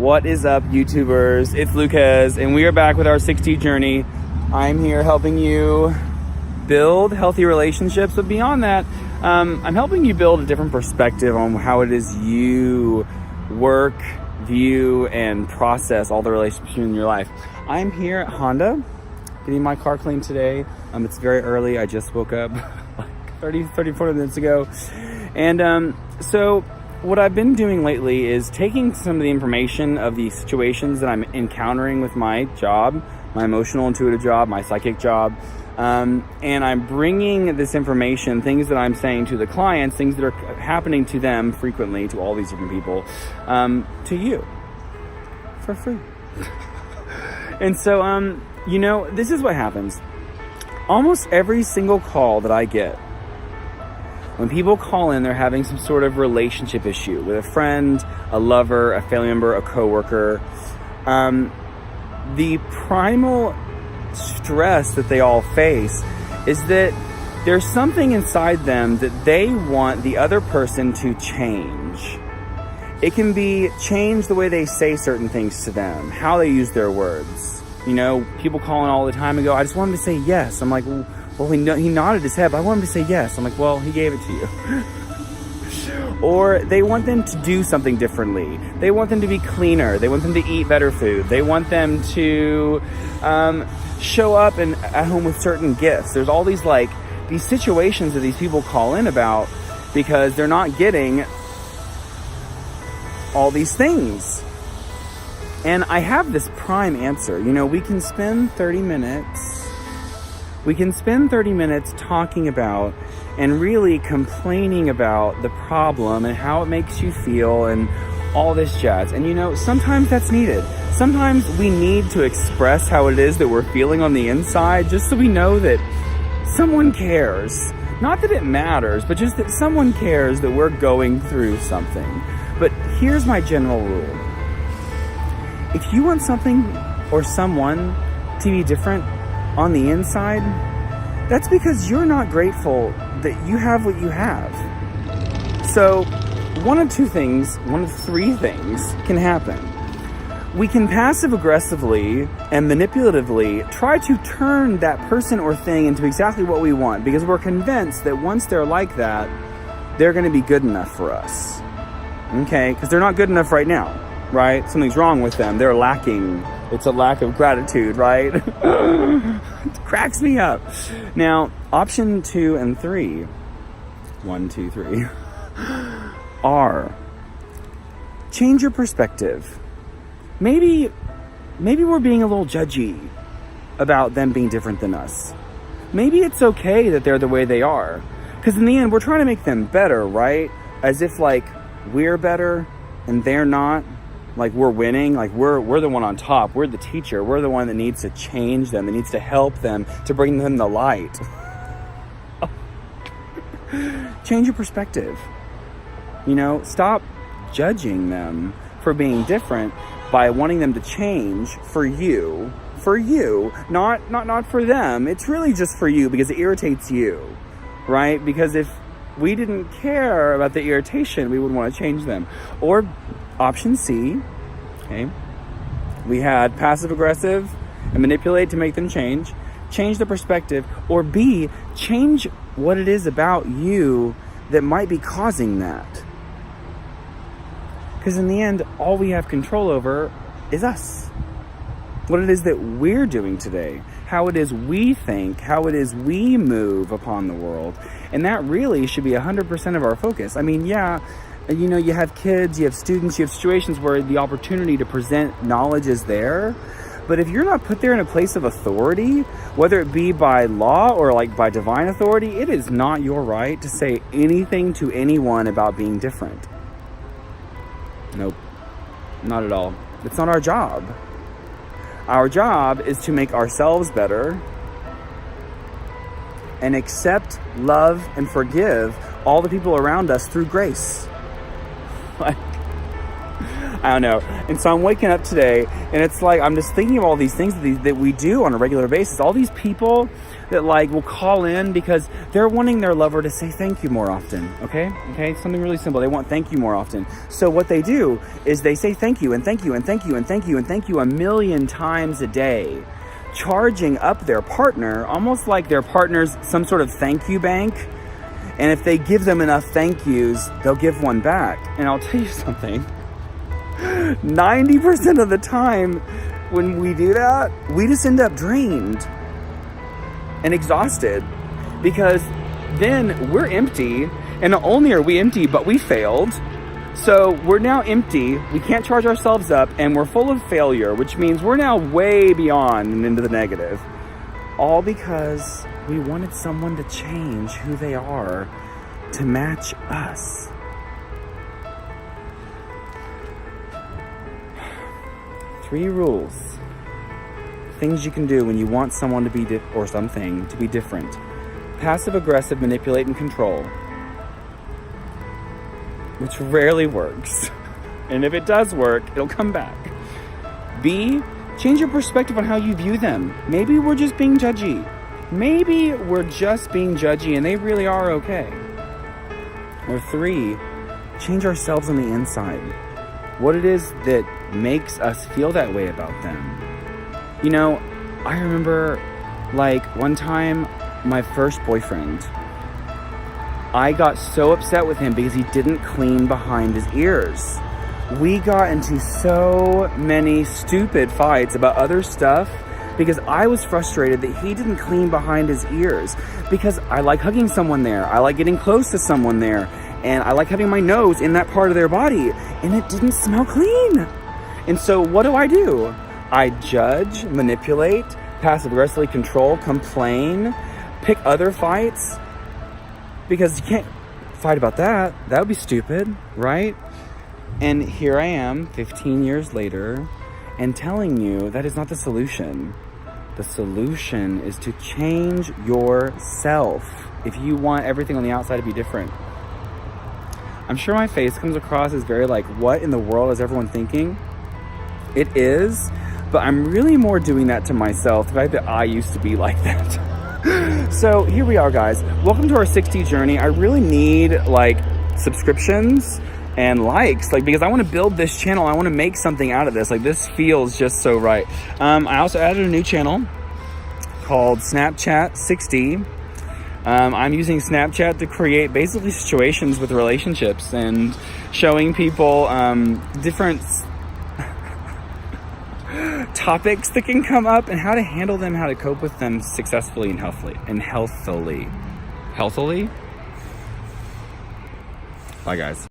What is up, YouTubers? It's Lucas, and we are back with our 6T journey. I'm here helping you build healthy relationships, but beyond that, I'm helping you build a different perspective on how it is you work, view, and process all the relationships in your life. I'm here at Honda, getting my car cleaned today. It's very early. I just woke up like 40 minutes ago. And so what I've been doing lately is taking some of the information of the situations that I'm encountering with my job, my emotional intuitive job, my psychic job, and I'm bringing this information, things that I'm saying to the clients, things that are happening to them frequently, to all these different people, to you for free. And so, this is what happens. Almost every single call that I get, when people call in, they're having some sort of relationship issue with a friend, a lover, a family member, a coworker. The primal stress that they all face is that there's something inside them that they want the other person to change. It can be change the way they say certain things to them, how they use their words. People call in all the time and go, I just want him to say yes. I'm like, well, he nodded his head, but I want him to say yes. I'm like, well, he gave it to you. Or they want them to do something differently. They want them to be cleaner. They want them to eat better food. They want them to show up at home with certain gifts. There's all these situations that these people call in about because they're not getting all these things. And I have this prime answer. We can spend 30 minutes talking about and really complaining about the problem and how it makes you feel and all this jazz. And sometimes that's needed. Sometimes we need to express how it is that we're feeling on the inside, just so we know that someone cares. Not that it matters, but just that someone cares that we're going through something. But here's my general rule. If you want something or someone to be different on the inside, that's because you're not grateful that you have what you have. So one of three things can happen. We can passive aggressively and manipulatively try to turn that person or thing into exactly what we want, because we're convinced that once they're like that, they're going to be good enough for us. Okay? Because they're not good enough right now, right? Something's wrong with them. They're lacking. It's a lack of gratitude, right? It cracks me up. Now, option 2 and 3, 1, 2, 3, are change your perspective. Maybe we're being a little judgy about them being different than us. Maybe it's okay that they're the way they are. Because in the end, we're trying to make them better, right? As if we're better and they're not. We're winning, we're the one on top, we're the teacher, we're the one that needs to change them, that needs to help them, to bring them the light. Change your perspective. Stop judging them for being different by wanting them to change for you, not for them. It's really just for you because it irritates you, right? Because if we didn't care about the irritation, we would want to change them. Or option C, okay, we had passive aggressive and manipulate to make them change the perspective. Or B, change what it is about you that might be causing that. Because in the end, all we have control over is us. What it is that we're doing today, how it is we think, how it is we move upon the world. And that really should be 100% of our focus. You have kids, you have students, you have situations where the opportunity to present knowledge is there. But if you're not put there in a place of authority, whether it be by law or by divine authority, it is not your right to say anything to anyone about being different. Nope, not at all. It's not our job. Our job is to make ourselves better and accept, love, and forgive all the people around us through grace. I don't know. And so I'm waking up today, and it's like I'm just thinking of all these things that we do on a regular basis. All these people that like will call in because they're wanting their lover to say thank you more often. Okay, something really simple. They want thank you more often. So what they do is they say thank you and thank you and thank you and thank you and thank you 1,000,000 times a day, charging up their partner almost like their partner's some sort of thank you bank. And if they give them enough thank yous, they'll give one back. And I'll tell you something. 90% of the time when we do that, we just end up drained and exhausted, because then we're empty, and not only are we empty, but we failed. So we're now empty, we can't charge ourselves up, and we're full of failure, which means we're now way beyond and into the negative. All because we wanted someone to change who they are to match us. Three rules. Things you can do when you want someone to be or something to be different. Passive aggressive, manipulate and control, which rarely works. And if it does work, it'll come back. B, change your perspective on how you view them. Maybe we're just being judgy. Maybe we're just being judgy and they really are okay. Or 3, change ourselves on the inside. What it is that makes us feel that way about them. You know, I remember like one time, my first boyfriend, I got so upset with him because he didn't clean behind his ears. We got into so many stupid fights about other stuff because I was frustrated that he didn't clean behind his ears, because I like hugging someone there. I like getting close to someone there. And I like having my nose in that part of their body, and it didn't smell clean. And so what do? I judge, manipulate, passive-aggressively control, complain, pick other fights, because you can't fight about that. That would be stupid, right? And here I am 15 years later and telling you that is not the solution. The solution is to change yourself if you want everything on the outside to be different. I'm sure my face comes across as very like, what in the world is everyone thinking? It is, but I'm really more doing that to myself, the fact that I used to be like that. So here we are, guys. Welcome to our 60 journey. I really need like subscriptions and likes, like, because I want to build this channel. I want to make something out of this. Like, this feels just so right. I also added a new channel called Snapchat 60. I'm using Snapchat to create basically situations with relationships and showing people different topics that can come up and how to handle them, how to cope with them successfully and healthily. Bye, guys.